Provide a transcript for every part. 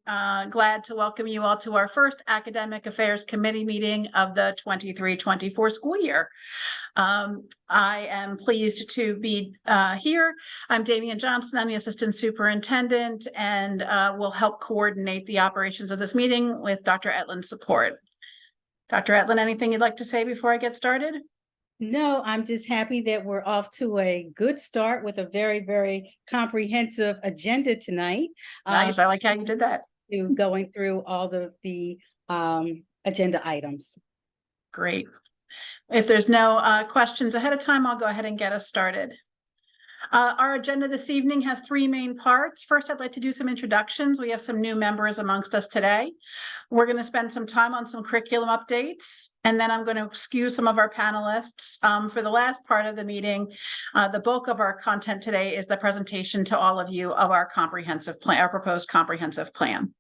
Glad to welcome you all to our first Academic Affairs Committee meeting of the 23-24 school year. I am pleased to be here. I'm Damian Johnson. I'm the Assistant Superintendent and will help coordinate the operations of this meeting with Dr. Etlin's support. Dr. Etlin, anything you'd like to say before I get started? No, I'm just happy that we're off to a good start with a very, very comprehensive agenda tonight. Nice. I like how you did that. Going through all the agenda items. Great. If there's no questions ahead of time, I'll go ahead and get us started. Our agenda this evening has three main parts. First, I'd like to do some introductions. We have some new members amongst us today. We're going to spend some time on some curriculum updates, and then I'm going to excuse some of our panelists. For the last part of the meeting, the bulk of our content today is the presentation to all of you of our comprehensive plan, our proposed comprehensive plan.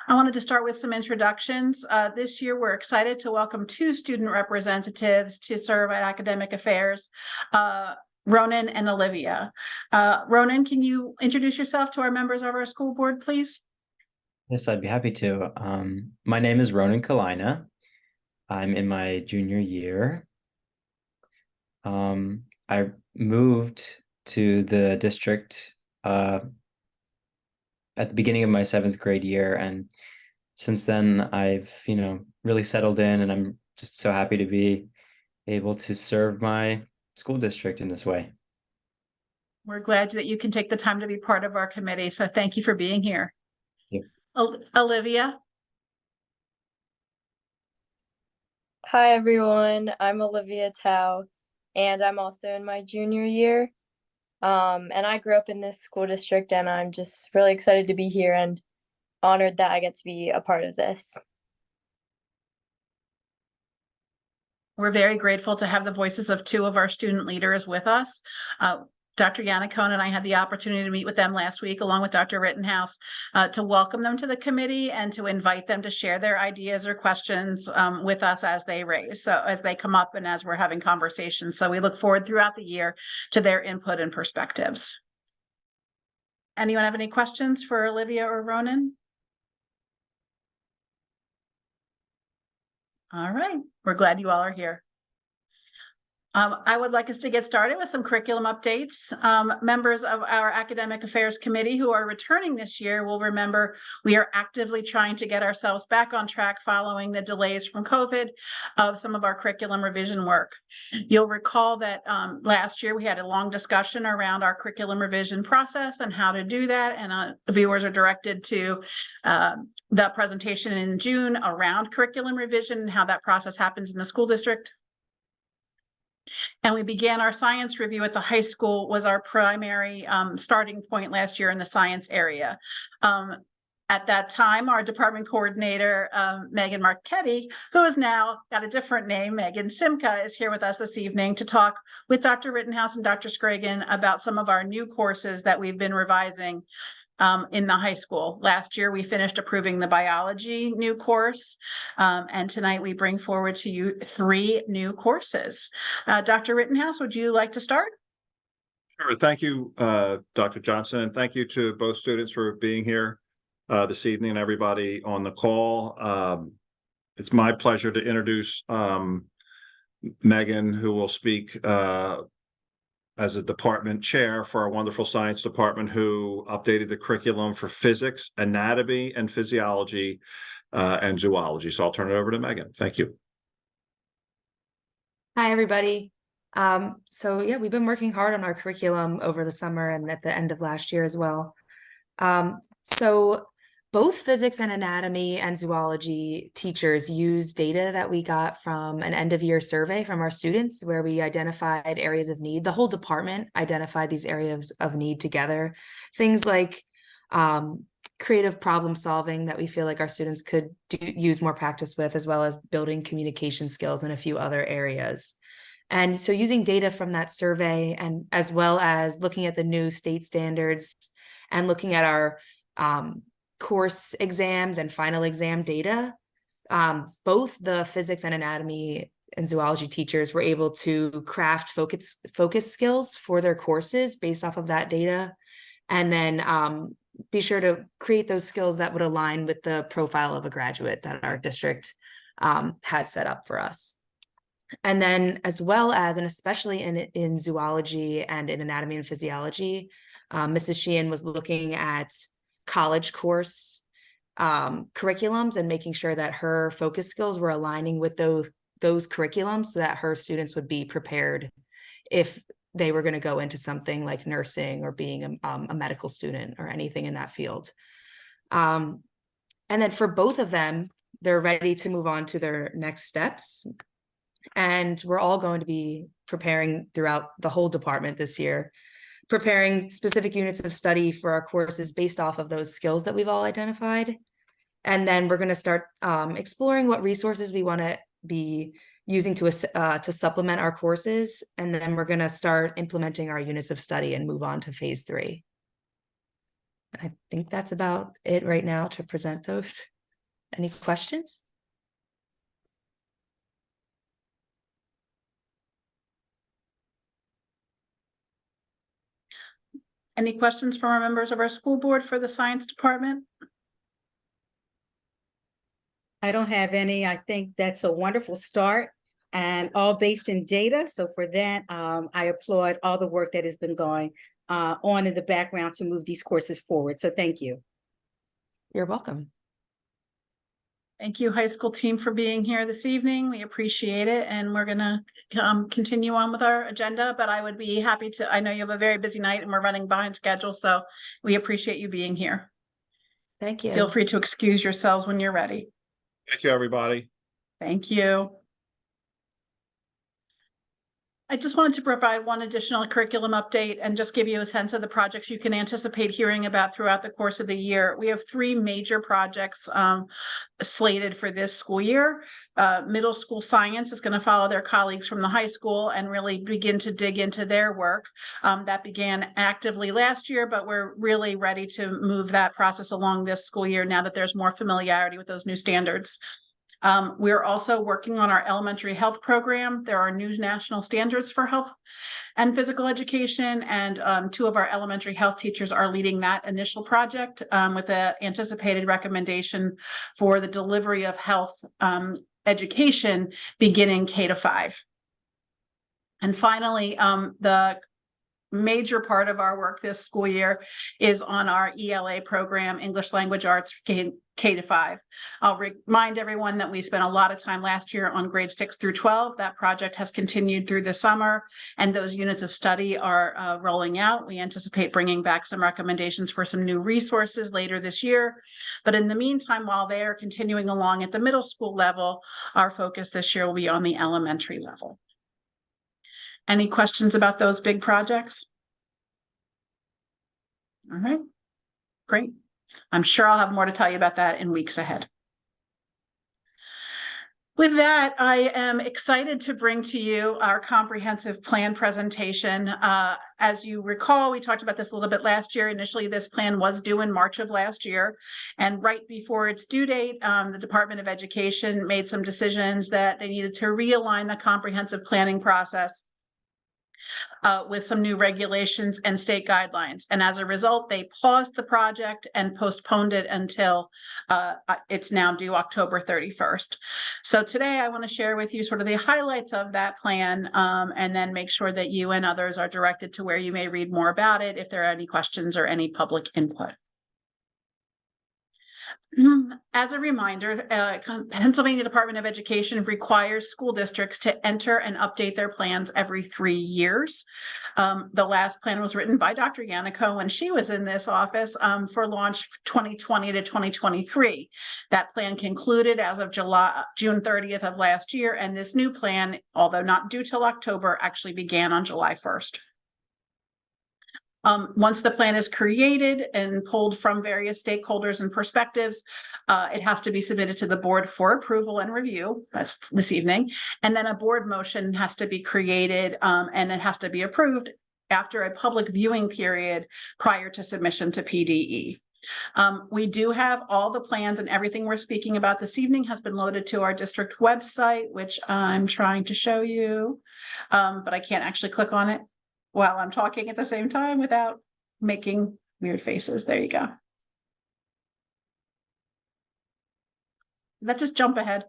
I wanted to start with some introductions. This year, we're excited to welcome two student representatives to serve at Academic Affairs, Ronan and Olivia. Ronan, can you introduce yourself to our members of our school board, please? Yes, I'd be happy to. My name is Ronan Kalina. I'm in my junior year. I moved to the district at the beginning of my 7th grade year, and since then I've really settled in, and I'm just so happy to be able to serve my school district in this way. We're glad that you can take the time to be part of our committee, so thank you for being here. Thank you. Olivia. Hi everyone, I'm Olivia Tao, and I'm also in my junior year. And I grew up in this school district, and I'm just really excited to be here and honored that I get to be a part of this. We're very grateful to have the voices of two of our student leaders with us. Dr. Yannicone and I had the opportunity to meet with them last week, along with Dr. Rittenhouse, to welcome them to the committee and to invite them to share their ideas or questions with us as they come up and as we're having conversations. So we look forward throughout the year to their input and perspectives. Anyone have any questions for Olivia or Ronan? All right, we're glad you all are here. I would like us to get started with some curriculum updates. Members of our Academic Affairs Committee who are returning this year will remember we are actively trying to get ourselves back on track following the delays from COVID of some of our curriculum revision work. You'll recall that last year we had a long discussion around our curriculum revision process and how to do that, and viewers are directed to the presentation in June around curriculum revision and how that process happens in the school district. And we began our science review at the high school, was our primary starting point last year in the science area. At that time, our department coordinator, Megan Marchetti, who has now got a different name, Megan Simca, is here with us this evening to talk with Dr. Rittenhouse and Dr. Scragan about some of our new courses that we've been revising in the high school. Last year, we finished approving the biology new course, and tonight we bring forward to you 3 new courses. Dr. Rittenhouse, would you like to start? Sure. Thank you, Dr. Johnson, and thank you to both students for being here this evening and everybody on the call. It's my pleasure to introduce Megan, who will speak as a department chair for our wonderful science department, who updated the curriculum for physics, anatomy, and physiology, and zoology. So I'll turn it over to Megan. Thank you. Hi, everybody. So yeah, we've been working hard on our curriculum over the summer and at the end of last year as well. So both physics and anatomy and zoology teachers use data that we got from an end-of-year survey from our students, where we identified areas of need. The whole department identified these areas of need together. Things like creative problem solving that we feel like our students could use more practice with, as well as building communication skills in a few other areas. And so using data from that survey, and as well as looking at the new state standards and looking at our course exams and final exam data, both the physics and anatomy and zoology teachers were able to craft focus skills for their courses based off of that data. And then be sure to create those skills that would align with the profile of a graduate that our district has set up for us. And then as well as, and especially in zoology and in anatomy and physiology, Mrs. Sheehan was looking at college course curriculums and making sure that her focus skills were aligning with those curriculums so that her students would be prepared if they were going to go into something like nursing or being a medical student or anything in that field. And then for both of them, they're ready to move on to their next steps. And we're all going to be preparing throughout the whole department this year, preparing specific units of study for our courses based off of those skills that we've all identified. And then we're going to start exploring what resources we want to be using to supplement our courses. And then we're going to start implementing our units of study and move on to phase 3. I think that's about it right now to present those. Any questions? Any questions from our members of our school board for the science department? I don't have any. I think that's a wonderful start and all based in data. So for that, I applaud all the work that has been going on in the background to move these courses forward. So thank you. You're welcome. Thank you, high school team, for being here this evening. We appreciate it. And we're going to continue on with our agenda, but I would be happy to, I know you have a very busy night and we're running behind schedule. So we appreciate you being here. Thank you. Feel free to excuse yourselves when you're ready. Thank you, everybody. Thank you. I just wanted to provide one additional curriculum update and just give you a sense of the projects you can anticipate hearing about throughout the course of the year. We have 3 major projects slated for this school year. Middle school science is going to follow their colleagues from the high school and really begin to dig into their work. That began actively last year, but we're really ready to move that process along this school year now that there's more familiarity with those new standards. We're also working on our elementary health program. There are new national standards for health and physical education, and 2 of our elementary health teachers are leading that initial project with an anticipated recommendation for the delivery of health education beginning K-5. And finally, the major part of our work this school year is on our ELA program, English Language Arts K-5. I'll remind everyone that we spent a lot of time last year on grades 6 through 12. That project has continued through the summer, and those units of study are rolling out. We anticipate bringing back some recommendations for some new resources later this year. But in the meantime, while they are continuing along at the middle school level, our focus this year will be on the elementary level. Any questions about those big projects? All right, great. I'm sure I'll have more to tell you about that in weeks ahead. With that, I am excited to bring to you our comprehensive plan presentation. As you recall, we talked about this a little bit last year. Initially, this plan was due in March of last year. And right before its due date, the Department of Education made some decisions that they needed to realign the comprehensive planning process with some new regulations and state guidelines. And as a result, they paused the project and postponed it until it's now due October 31st. So today I want to share with you sort of the highlights of that plan and then make sure that you and others are directed to where you may read more about it if there are any questions or any public input. As a reminder, Pennsylvania Department of Education requires school districts to enter and update their plans every 3 years. The last plan was written by Dr. Yannico when she was in this office for launch 2020 to 2023. That plan concluded as of June 30th of last year, and this new plan, although not due till October, actually began on July 1st. Once the plan is created and pulled from various stakeholders and perspectives, it has to be submitted to the board for approval and review. That's this evening. And then a board motion has to be created and it has to be approved after a public viewing period prior to submission to PDE. We do have all the plans, and everything we're speaking about this evening has been loaded to our district website, which I'm trying to show you, but I can't actually click on it while I'm talking at the same time without making weird faces. There you go. Did that just jump ahead?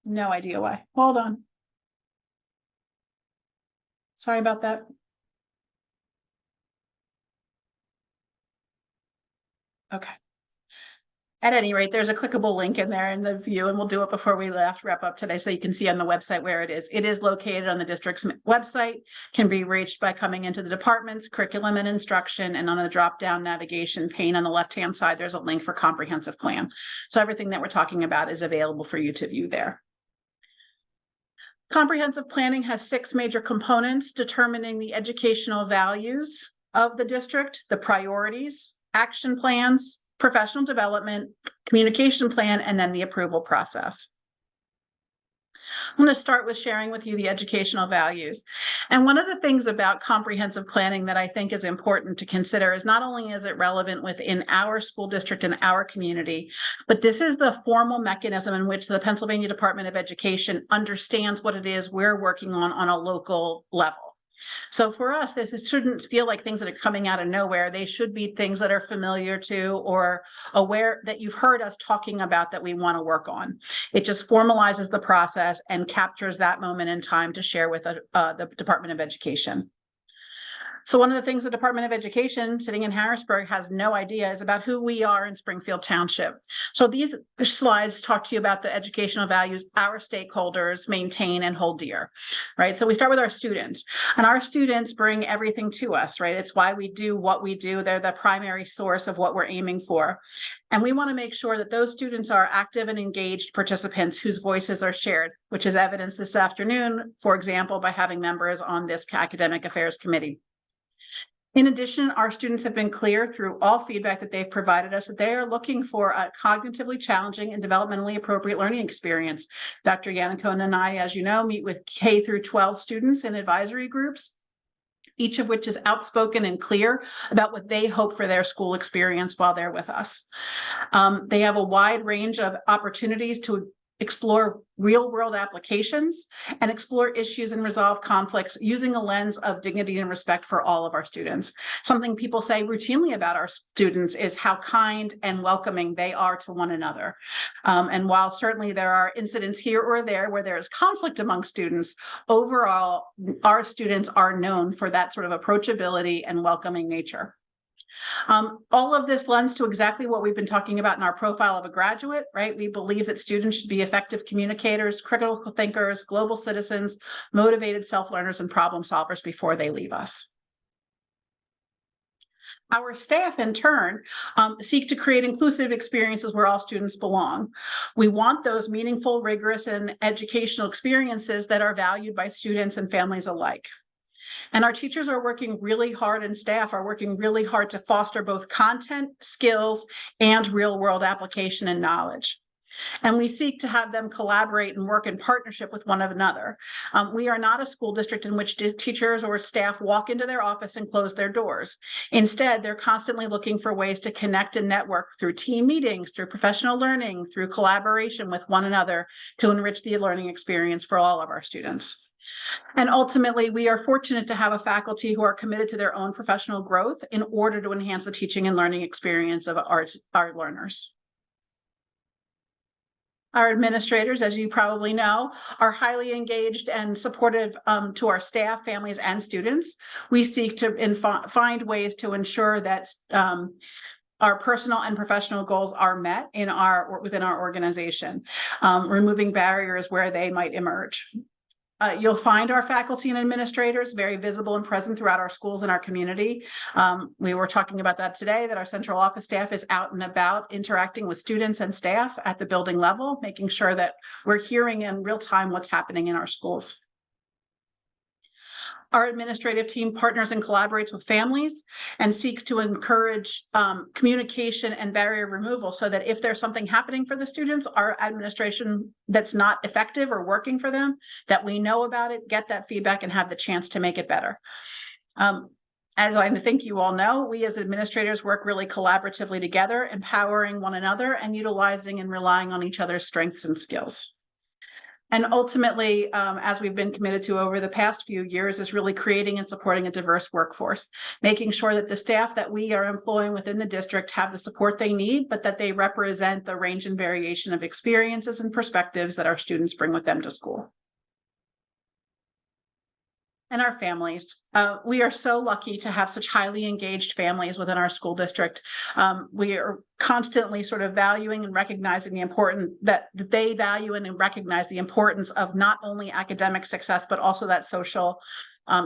No idea why. Hold on. Sorry about that. Okay. At any rate, there's a clickable link in there in the view, and we'll do it before we wrap up today so you can see on the website where it is. It is located on the district's website, can be reached by coming into the department's curriculum and instruction, and on the drop-down navigation pane on the left-hand side, there's a link for comprehensive plan. So everything that we're talking about is available for you to view there. Comprehensive planning has 6 major components, determining the educational values of the district, the priorities, action plans, professional development, communication plan, and then the approval process. I'm going to start with sharing with you the educational values. And one of the things about comprehensive planning that I think is important to consider is not only is it relevant within our school district and our community, but this is the formal mechanism in which the Pennsylvania Department of Education understands what it is we're working on a local level. So for us, it shouldn't feel like things that are coming out of nowhere. They should be things that are familiar to or aware that you've heard us talking about that we want to work on. It just formalizes the process and captures that moment in time to share with the Department of Education. So one of the things the Department of Education sitting in Harrisburg has no idea is about who we are in Springfield Township. So these slides talk to you about the educational values our stakeholders maintain and hold dear, right? So we start with our students, and our students bring everything to us, right? It's why we do what we do. They're the primary source of what we're aiming for. And we want to make sure that those students are active and engaged participants whose voices are shared, which is evidenced this afternoon, for example, by having members on this academic affairs committee. In addition, our students have been clear through all feedback that they've provided us that they are looking for a cognitively challenging and developmentally appropriate learning experience. Dr. Yannicone and I, as you know, meet with K through 12 students in advisory groups, each of which is outspoken and clear about what they hope for their school experience while they're with us. They have a wide range of opportunities to explore real-world applications and explore issues and resolve conflicts using a lens of dignity and respect for all of our students. Something people say routinely about our students is how kind and welcoming they are to one another. And while certainly there are incidents here or there where there is conflict among students, overall, our students are known for that sort of approachability and welcoming nature. All of this lends to exactly what we've been talking about in our profile of a graduate, right? We believe that students should be effective communicators, critical thinkers, global citizens, motivated self-learners, and problem solvers before they leave us. Our staff, in turn, seek to create inclusive experiences where all students belong. We want those meaningful, rigorous, and educational experiences that are valued by students and families alike. And our teachers are working really hard, and staff are working really hard to foster both content, skills, and real-world application and knowledge. And we seek to have them collaborate and work in partnership with one another. We are not a school district in which teachers or staff walk into their office and close their doors. Instead, they're constantly looking for ways to connect and network through team meetings, through professional learning, through collaboration with one another to enrich the learning experience for all of our students. And ultimately, we are fortunate to have a faculty who are committed to their own professional growth in order to enhance the teaching and learning experience of our learners. Our administrators, as you probably know, are highly engaged and supportive to our staff, families, and students. We seek to find ways to ensure that our personal and professional goals are met within our organization, removing barriers where they might emerge. You'll find our faculty and administrators very visible and present throughout our schools and our community. We were talking about that today, that our central office staff is out and about interacting with students and staff at the building level, making sure that we're hearing in real time what's happening in our schools. Our administrative team partners and collaborates with families and seeks to encourage communication and barrier removal so that if there's something happening for the students, our administration that's not effective or working for them, that we know about it, get that feedback, and have the chance to make it better. As I think you all know, we as administrators work really collaboratively together, empowering one another and utilizing and relying on each other's strengths and skills. And ultimately, as we've been committed to over the past few years, is really creating and supporting a diverse workforce, making sure that the staff that we are employing within the district have the support they need, but that they represent the range and variation of experiences and perspectives that our students bring with them to school. And our families. We are so lucky to have such highly engaged families within our school district. We are constantly sort of valuing and recognizing the importance that they value and recognize the importance of not only academic success, but also that social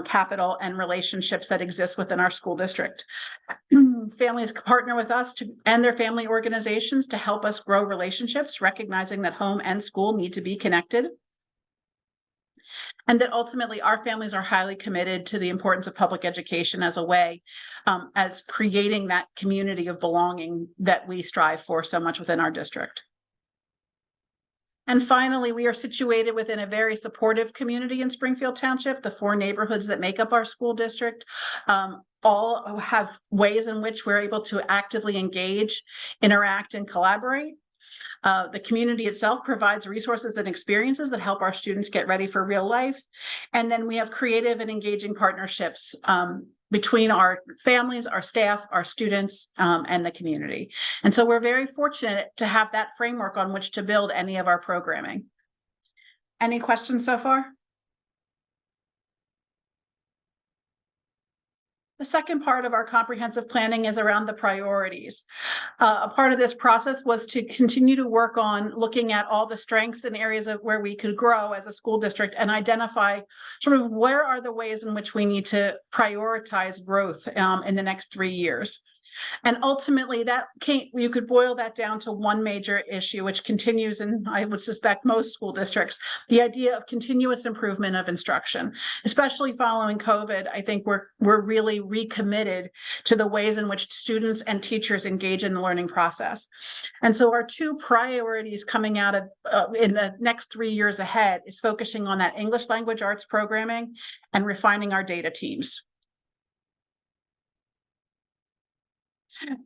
capital and relationships that exist within our school district. Families partner with us and their family organizations to help us grow relationships, recognizing that home and school need to be connected. And that ultimately our families are highly committed to the importance of public education as a way, as creating that community of belonging that we strive for so much within our district. And finally, we are situated within a very supportive community in Springfield Township. The 4 neighborhoods that make up our school district all have ways in which we're able to actively engage, interact, and collaborate. The community itself provides resources and experiences that help our students get ready for real life. And then we have creative and engaging partnerships between our families, our staff, our students, and the community. And so we're very fortunate to have that framework on which to build any of our programming. Any questions so far? The second part of our comprehensive planning is around the priorities. A part of this process was to continue to work on looking at all the strengths and areas of where we could grow as a school district and identify sort of where are the ways in which we need to prioritize growth in the next 3 years. And ultimately, you could boil that down to one major issue, which continues, and I would suspect most school districts, the idea of continuous improvement of instruction, especially following COVID. I think we're really recommitted to the ways in which students and teachers engage in the learning process. And so our 2 priorities coming out of in the next 3 years ahead is focusing on that English language arts programming and refining our data teams.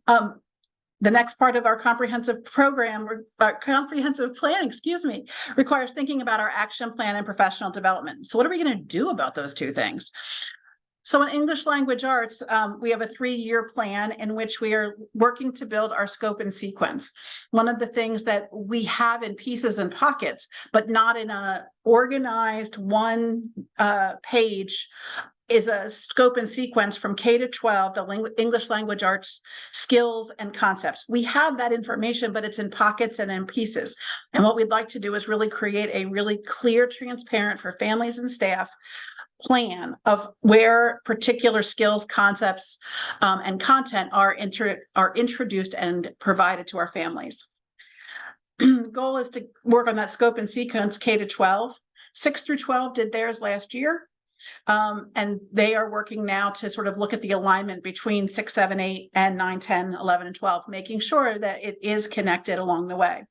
The next part of our comprehensive program, comprehensive plan, requires thinking about our action plan and professional development. So what are we going to do about those 2 things? So in English language arts, we have a 3-year plan in which we are working to build our scope and sequence. One of the things that we have in pieces and pockets, but not in a organized one page, is a scope and sequence from K to 12, the English language arts skills and concepts. We have that information, but it's in pockets and in pieces. And what we'd like to do is really create a really clear, transparent for families and staff plan of where particular skills, concepts, and content are introduced and provided to our families. The goal is to work on that scope and sequence K to 12. 6 through 12 did theirs last year. And they are working now to sort of look at the alignment between 6, 7, 8, and 9, 10, 11, and 12, making sure that it is connected along the way.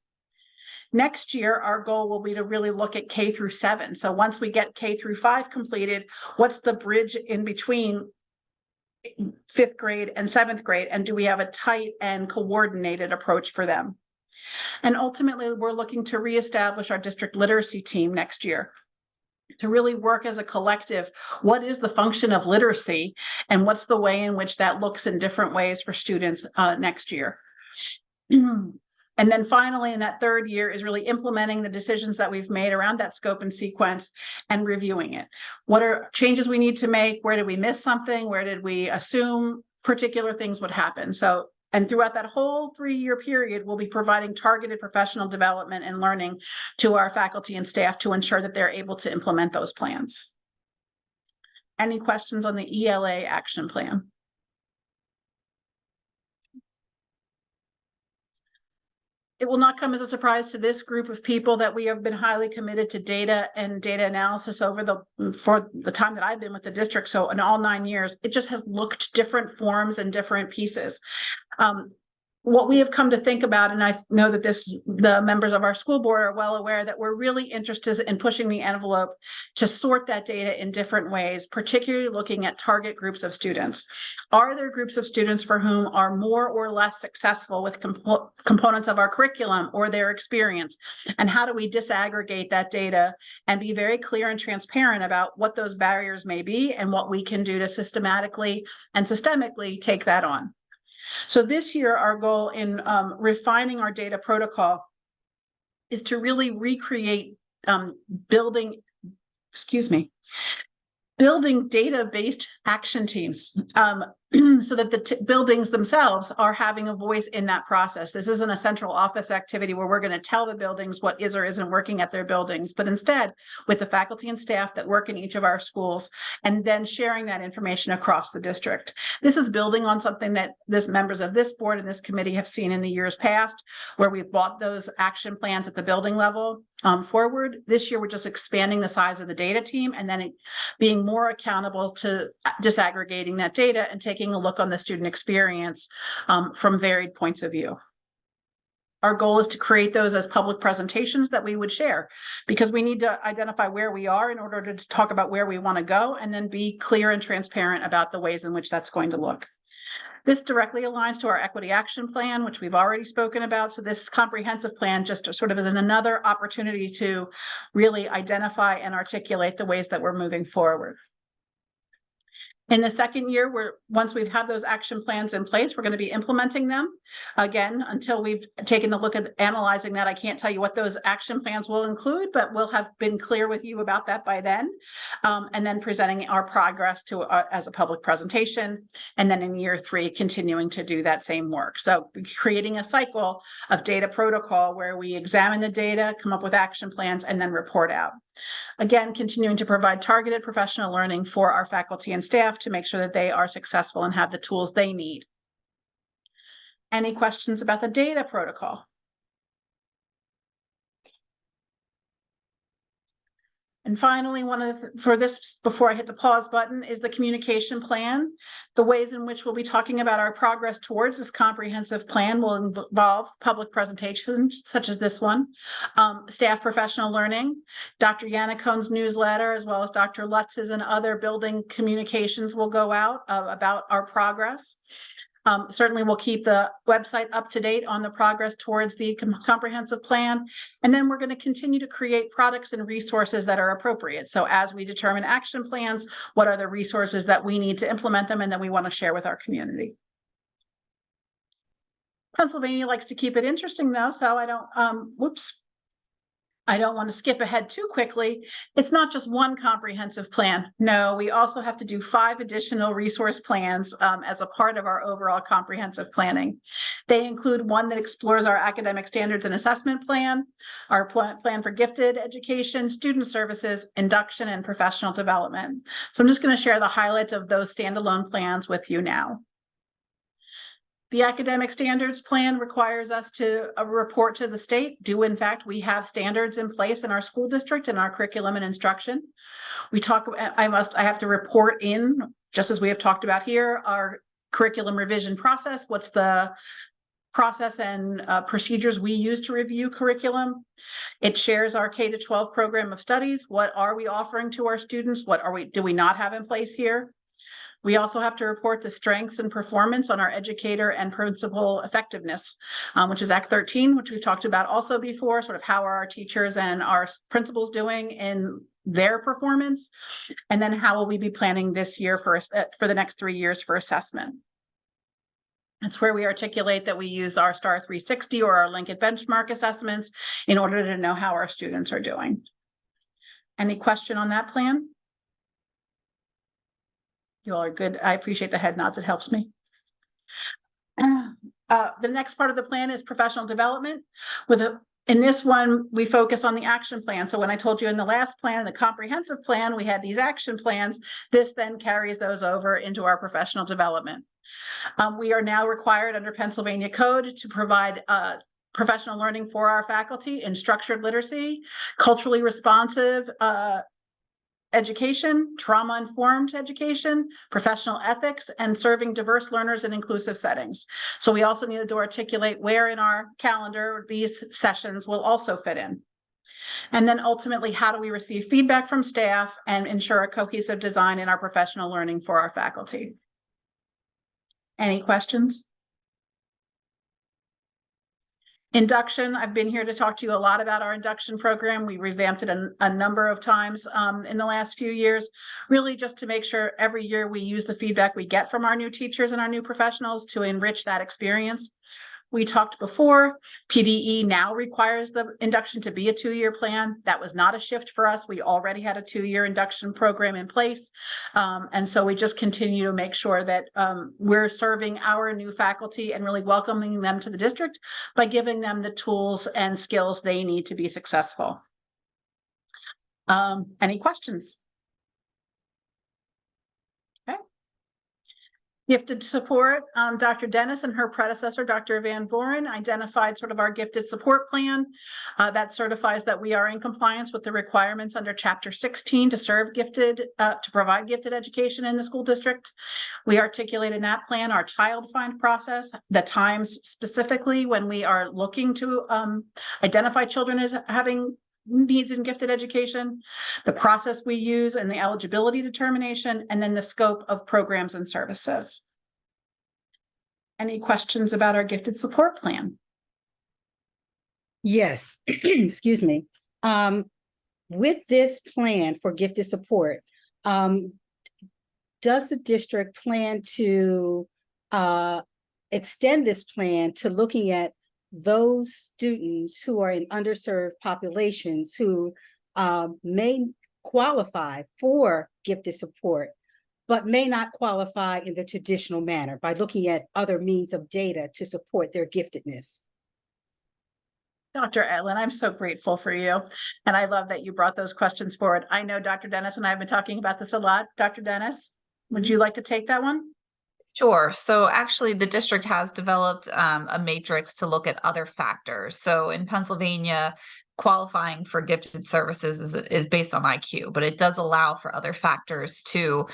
Next year, our goal will be to really look at K through 7. So once we get K through 5 completed, what's the bridge in between 5th grade and 7th grade? And do we have a tight and coordinated approach for them? And ultimately, we're looking to reestablish our district literacy team next year, to really work as a collective. What is the function of literacy, and what's the way in which that looks in different ways for students next year? And then finally, in that 3rd year is really implementing the decisions that we've made around that scope and sequence and reviewing it. What are changes we need to make? Where did we miss something? Where did we assume particular things would happen? So, and throughout that whole 3-year period, we'll be providing targeted professional development and learning to our faculty and staff to ensure that they're able to implement those plans. Any questions on the ELA action plan? It will not come as a surprise to this group of people that we have been highly committed to data and data analysis for the time that I've been with the district. So in all 9 years, it just has looked different forms and different pieces. what we have come to think about, and I know that the members of our school board are well aware that we're really interested in pushing the envelope to sort that data in different ways, particularly looking at target groups of students. Are there groups of students for whom are more or less successful with components of our curriculum or their experience? And how do we disaggregate that data and be very clear and transparent about what those barriers may be and what we can do to systematically and systemically take that on? So this year, our goal in refining our data protocol is to really recreate building data-based action teams so that the buildings themselves are having a voice in that process. This isn't a central office activity where we're going to tell the buildings what is or isn't working at their buildings, but instead with the faculty and staff that work in each of our schools, and then sharing that information across the district. This is building on something that members of this board and this committee have seen in the years past, where we've brought those action plans at the building level forward. This year, we're just expanding the size of the data team and then being more accountable to disaggregating that data and taking a look on the student experience from varied points of view. Our goal is to create those as public presentations that we would share, because we need to identify where we are in order to talk about where we want to go, and then be clear and transparent about the ways in which that's going to look. This directly aligns to our equity action plan, which we've already spoken about. So this comprehensive plan just sort of is another opportunity to really identify and articulate the ways that we're moving forward. In the second year, once we've had those action plans in place, we're going to be implementing them. Again, until we've taken a look at analyzing that, I can't tell you what those action plans will include, but we'll have been clear with you about that by then. And then presenting our progress as a public presentation. And then in year 3, continuing to do that same work. So creating a cycle of data protocol where we examine the data, come up with action plans, and then report out. Again, continuing to provide targeted professional learning for our faculty and staff to make sure that they are successful and have the tools they need. Any questions about the data protocol? And finally, before I hit the pause button, is the communication plan. The ways in which we'll be talking about our progress towards this comprehensive plan will involve public presentations, such as this one, staff professional learning, Dr. Yannicone's newsletter, as well as Dr. Lutz's and other building communications will go out about our progress. Certainly, we'll keep the website up to date on the progress towards the comprehensive plan. And then we're going to continue to create products and resources that are appropriate. So as we determine action plans, what are the resources that we need to implement them and that we want to share with our community? Pennsylvania likes to keep it interesting, though, so I don't want to skip ahead too quickly. It's not just one comprehensive plan. No, we also have to do 5 additional resource plans as a part of our overall comprehensive planning. They include one that explores our academic standards and assessment plan, our plan for gifted education, student services, induction, and professional development. So I'm just going to share the highlights of those standalone plans with you now. The academic standards plan requires us to report to the state. In fact, we have standards in place in our school district and our curriculum and instruction. I have to report in, just as we have talked about here, our curriculum revision process. What's the process and procedures we use to review curriculum? It shares our K-12 program of studies. What are we offering to our students? Do we not have in place here? We also have to report the strengths and performance on our educator and principal effectiveness, which is Act 13, which we've talked about also before, sort of how are our teachers and our principals doing in their performance, and then how will we be planning this year for the next 3 years for assessment. It's where we articulate that we use our STAR 360 or our Lincoln benchmark assessments in order to know how our students are doing. Any question on that plan? You all are good. I appreciate the head nods. It helps me. The next part of the plan is professional development. In this one, we focus on the action plan. So when I told you in the last plan, the comprehensive plan, we had these action plans. This then carries those over into our professional development. We are now required under Pennsylvania code to provide professional learning for our faculty in structured literacy, culturally responsive education, trauma-informed education, professional ethics, and serving diverse learners in inclusive settings. So we also needed to articulate where in our calendar these sessions will also fit in. And then ultimately, how do we receive feedback from staff and ensure a cohesive design in our professional learning for our faculty? Any questions? Induction, I've been here to talk to you a lot about our induction program. We revamped it a number of times in the last few years, really just to make sure every year we use the feedback we get from our new teachers and our new professionals to enrich that experience. We talked before, PDE now requires the induction to be a 2-year plan. That was not a shift for us. We already had a 2-year induction program in place. And so we just continue to make sure that we're serving our new faculty and really welcoming them to the district by giving them the tools and skills they need to be successful. Any questions? Gifted support, Dr. Dennis and her predecessor, Dr. Van Voren, identified sort of our gifted support plan that certifies that we are in compliance with the requirements under Chapter 16 to serve gifted, to provide gifted education in the school district. We articulated in that plan our child find process, the times specifically when we are looking to identify children as having needs in gifted education, the process we use and the eligibility determination, and then the scope of programs and services. Any questions about our gifted support plan? Yes, excuse me. With this plan for gifted support, does the district plan to extend this plan to looking at those students who are in underserved populations who may qualify for gifted support, but may not qualify in the traditional manner by looking at other means of data to support their giftedness? Dr. Edlin, I'm so grateful for you. And I love that you brought those questions forward. I know Dr. Dennis and I have been talking about this a lot. Dr. Dennis, would you like to take that one? Sure. So actually, the district has developed a matrix to look at other factors. So in Pennsylvania, qualifying for gifted services is based on IQ, but it does allow for other factors to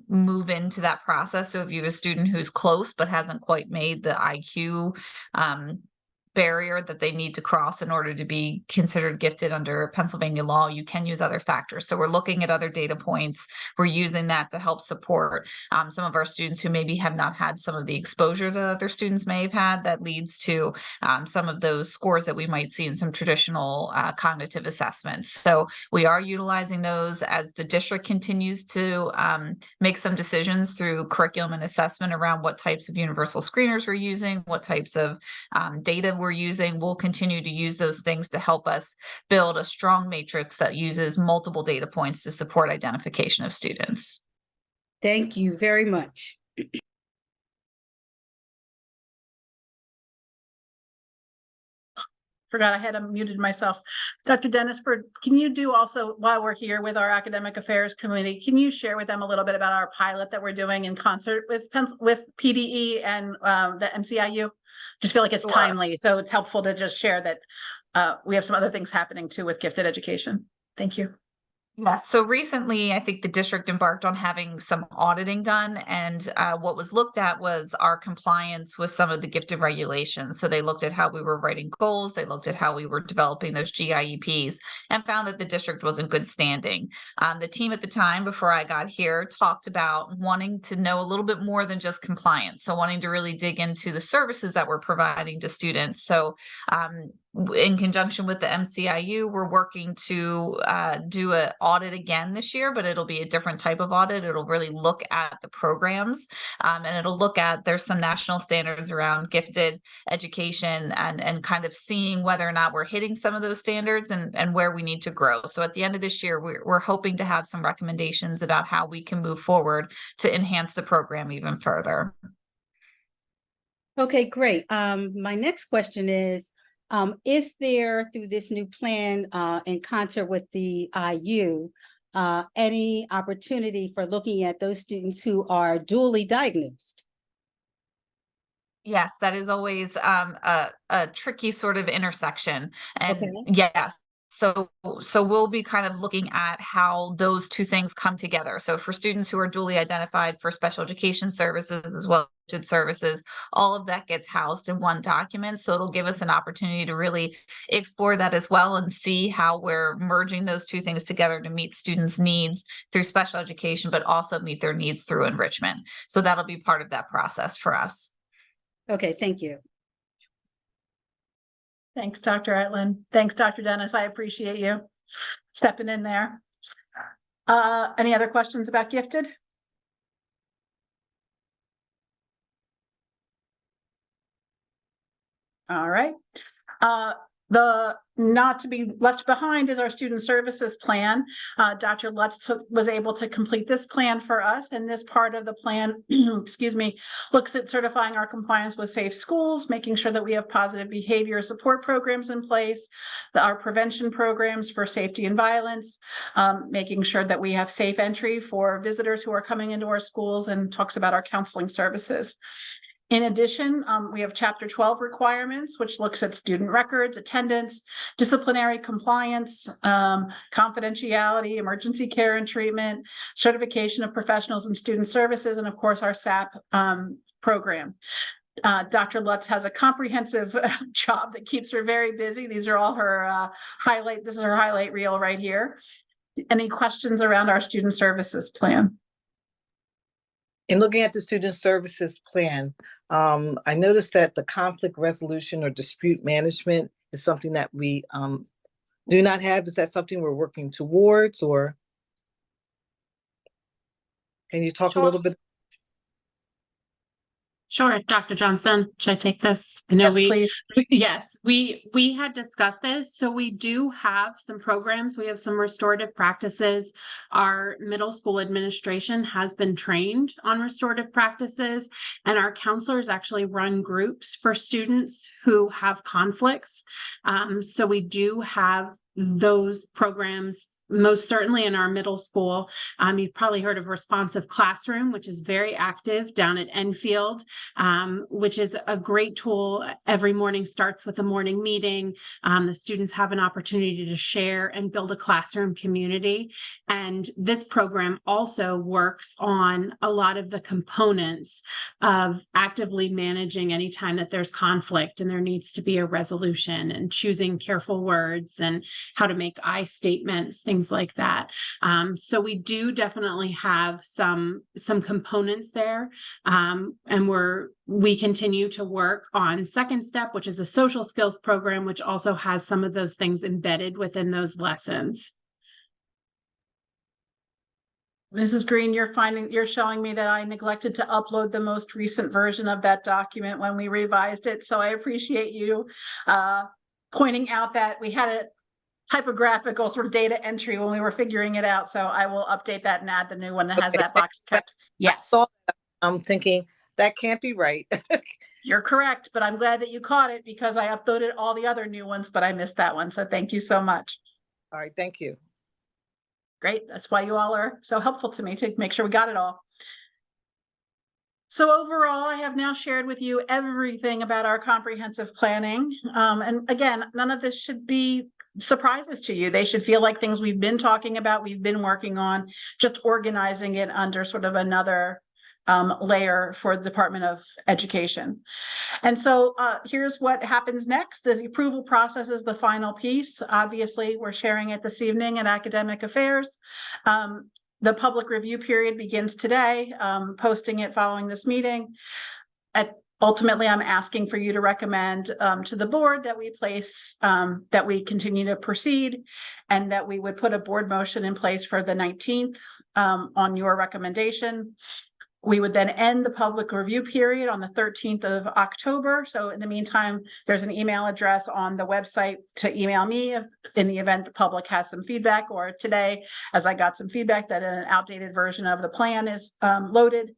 move into that process. So if you have a student who's close but hasn't quite made the IQ barrier that they need to cross in order to be considered gifted under Pennsylvania law, you can use other factors. So we're looking at other data points. We're using that to help support some of our students who maybe have not had some of the exposure that other students may have had that leads to some of those scores that we might see in some traditional cognitive assessments. So we are utilizing those as the district continues to make some decisions through curriculum and assessment around what types of universal screeners we're using, what types of data we're using. We'll continue to use those things to help us build a strong matrix that uses multiple data points to support identification of students. Thank you very much. Forgot I had unmuted myself. Dr. Dennis, can you do also, while we're here with our academic affairs committee, can you share with them a little bit about our pilot that we're doing in concert with PDE and the MCIU? Just feel like it's timely, so it's helpful to just share that we have some other things happening too with gifted education. Thank you. Yes. So recently, I think the district embarked on having some auditing done, and what was looked at was our compliance with some of the gifted regulations. So they looked at how we were writing goals, they looked at how we were developing those GIEPs, and found that the district was in good standing. The team at the time, before I got here, talked about wanting to know a little bit more than just compliance. So wanting to really dig into the services that we're providing to students. So in conjunction with the MCIU, we're working to do an audit again this year, but it'll be a different type of audit. It'll really look at the programs and it'll look at, there's some national standards around gifted education and kind of seeing whether or not we're hitting some of those standards and where we need to grow. So at the end of this year, we're hoping to have some recommendations about how we can move forward to enhance the program even further. Okay, great. My next question is there, through this new plan in concert with the IU, any opportunity for looking at those students who are dually diagnosed? Yes, that is always a tricky sort of intersection. And Okay. yes, So we'll be kind of looking at how those two things come together. So for students who are duly identified for special education services as well as gifted services, all of that gets housed in one document. So it'll give us an opportunity to really explore that as well and see how we're merging those two things together to meet students' needs through special education, but also meet their needs through enrichment. So that'll be part of that process for us. Okay, thank you. Thanks, Dr. Etlin. Thanks, Dr. Dennis. I appreciate you stepping in there. Any other questions about gifted? All right. The not to be left behind is our student services plan. Dr. Lutz was able to complete this plan for us, and this part of the plan, excuse me, looks at certifying our compliance with safe schools, making sure that we have positive behavior support programs in place, our prevention programs for safety and violence, making sure that we have safe entry for visitors who are coming into our schools, and talks about our counseling services. In addition, we have Chapter 12 requirements, which looks at student records, attendance, disciplinary compliance, confidentiality, emergency care and treatment, certification of professionals in student services, and of course, our SAP program. Dr. Lutz has a comprehensive job that keeps her very busy. These are all her this is her highlight reel right here. Any questions around our student services plan? In looking at the student services plan, I noticed that the conflict resolution or dispute management is something that we do not have. Is that something we're working towards, or can you talk a little bit? Sure, Dr. Johnson, should I take this? I know Yes, please. we had discussed this. So we do have some programs. We have some restorative practices. Our middle school administration has been trained on restorative practices, and our counselors actually run groups for students who have conflicts. So we do have those programs. Most certainly in our middle school. You've probably heard of Responsive Classroom, which is very active down at Enfield, which is a great tool. Every morning starts with a morning meeting. The students have an opportunity to share and build a classroom community. And this program also works on a lot of the components of actively managing anytime that there's conflict and there needs to be a resolution, and choosing careful words and how to make I statements, things like that. So we do definitely have some components there, and we continue to work on Second Step, which is a social skills program, which also has some of those things embedded within those lessons. Mrs. Green, you're showing me that I neglected to upload the most recent version of that document when we revised it. So I appreciate you pointing out that we had a typographical sort of data entry when we were figuring it out. So I will update that and add the new one that has that box checked. Yes. I'm thinking that can't be right. You're correct, but I'm glad that you caught it because I uploaded all the other new ones, but I missed that one. So thank you so much. All right, thank you. Great. That's why you all are so helpful to me, to make sure we got it all. So overall, I have now shared with you everything about our comprehensive planning. And again, none of this should be surprises to you. They should feel like things we've been talking about, we've been working on, just organizing it under sort of another layer for the Department of Education. And so here's what happens next. The approval process is the final piece. Obviously, we're sharing it this evening at Academic Affairs. The public review period begins today, posting it following this meeting. Ultimately, I'm asking for you to recommend to the board that that we continue to proceed, and that we would put a board motion in place for the 19th on your recommendation. We would then end the public review period on the 13th of October. So in the meantime, there's an email address on the website to email me in the event the public has some feedback, or today, as I got some feedback that an outdated version of the plan is loaded.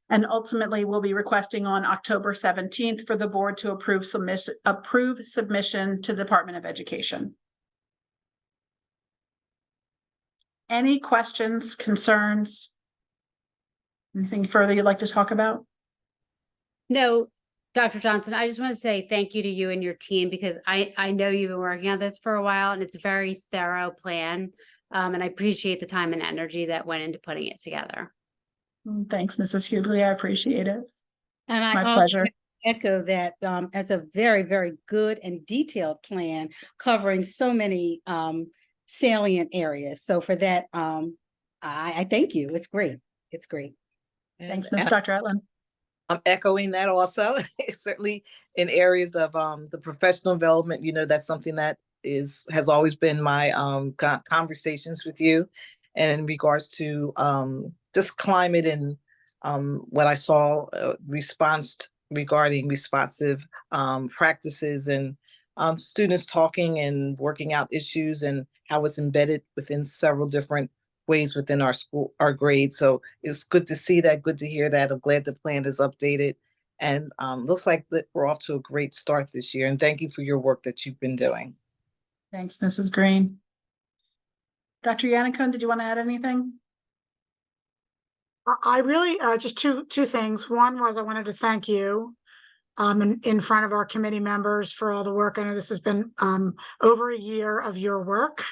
And ultimately, we'll be requesting on October 17th for the board to approve submission to the Department of Education. Any questions, concerns? Anything further you'd like to talk about? No, Dr. Johnson, I just want to say thank you to you and your team because I know you've been working on this for a while and it's a very thorough plan. And I appreciate the time and energy that went into putting it together. Thanks, Mrs. Hubley. I appreciate it. And I My also pleasure. echo that as a very, very good and detailed plan covering so many salient areas. So for that, I thank you. It's great. It's great. Thanks, And Dr. Etland. I'm echoing that also. Certainly in areas of the professional development, that's something that has always been my conversations with you. And in regards to just climate and what I saw regarding responsive practices and students talking and working out issues and how it's embedded within several different ways within our school, our grades. So it's good to see that, good to hear that. I'm glad the plan is updated and looks like that we're off to a great start this year. And thank you for your work that you've been doing. Thanks, Mrs. Green. Dr. Yannicone, did you want to add anything? I really just two things. One was I wanted to thank you in front of our committee members for all the work. I know this has been over a year of your work.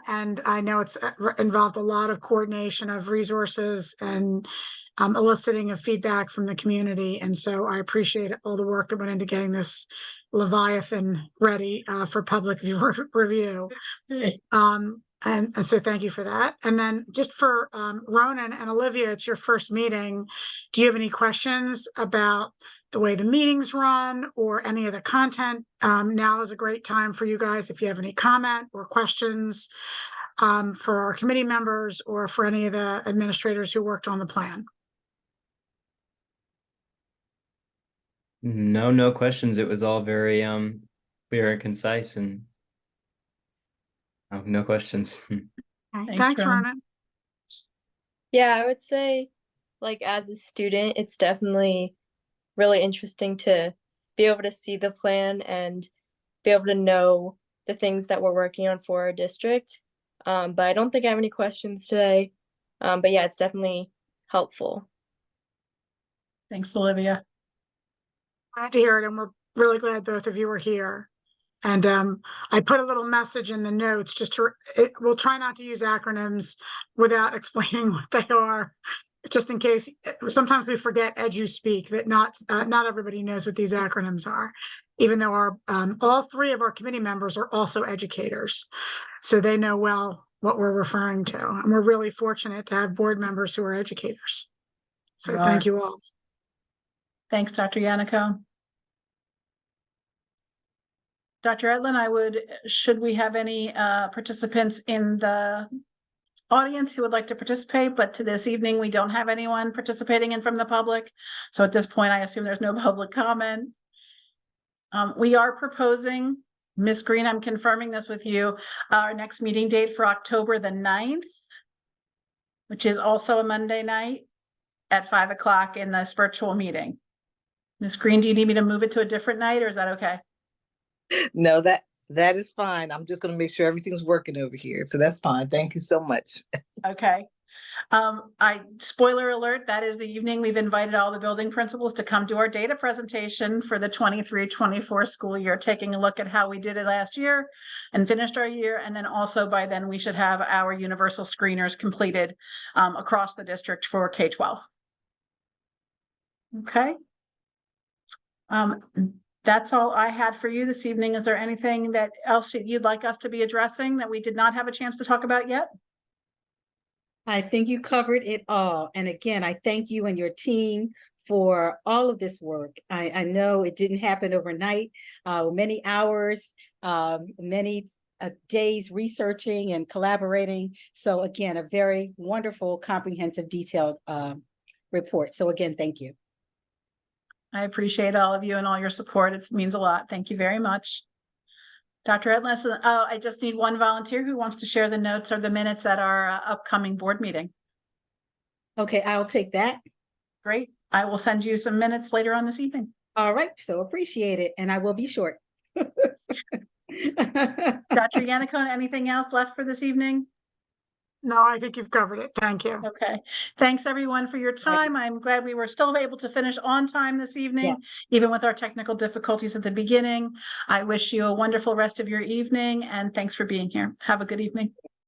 And I know it's involved a lot of coordination of resources and eliciting of feedback from the community. And so I appreciate all the work that went into getting this Leviathan ready for public review. And so thank you for that. And then just for Ronan and Olivia, it's your first meeting. Do you have any questions about the way the meetings run or any of the content? Now is a great time for you guys if you have any comment or questions for our committee members or for any of the administrators who worked on the plan. No questions. It was all very clear and concise, and no questions. Okay. Thanks, Ronan. Yeah, I would say, like, as a student, it's definitely really interesting to be able to see the plan and be able to know the things that we're working on for our district. But I don't think I have any questions today. But yeah, it's definitely helpful. Thanks, Olivia. Glad to hear it, and we're really glad both of you were here. And I put a little message in the notes just to, we'll try not to use acronyms without explaining what they are, just in case. Sometimes we forget EduSpeak, that not everybody knows what these acronyms are, even though our all three of our committee members are also educators. So they know well what we're referring to. And we're really fortunate to have board members who are educators. So thank you all. Thanks, Dr. Yannicone. Dr. Etland, should we have any participants in the audience who would like to participate, but to this evening, we don't have anyone participating in from the public. So at this point, I assume there's no public comment. We are proposing, Ms. Green, I'm confirming this with you, our next meeting date for October the 9th, which is also a Monday night at 5 o'clock in this virtual meeting. Ms. Green, do you need me to move it to a different night or is that okay? No, that is fine. I'm just going to make sure everything's working over here. So that's fine. Thank you so much. Okay. Spoiler alert, that is the evening we've invited all the building principals to come to our data presentation for the 23-24 school year, taking a look at how we did it last year and finished our year. And then also by then we should have our universal screeners completed across the district for K-12. Okay. That's all I had for you this evening. Is there anything that else you'd like us to be addressing that we did not have a chance to talk about yet? I think you covered it all. And again, I thank you and your team for all of this work. I know it didn't happen overnight. Many hours, many days researching and collaborating. So again, a very wonderful, comprehensive, detailed report. So again, thank you. I appreciate all of you and all your support. It means a lot. Thank you very much. Dr. Edless, I just need one volunteer who wants to share the notes or the minutes at our upcoming board meeting. Okay, I'll take that. Great. I will send you some minutes later on this evening. All right, so appreciate it. And I will be short. Dr. Yannicone, anything else left for this evening? No, I think you've covered it. Thank you. Okay, thanks everyone for your time. I'm glad we were still able to finish on time this evening, even with our technical difficulties at the beginning. I wish you a wonderful rest of your evening and thanks for being here. Have a good evening.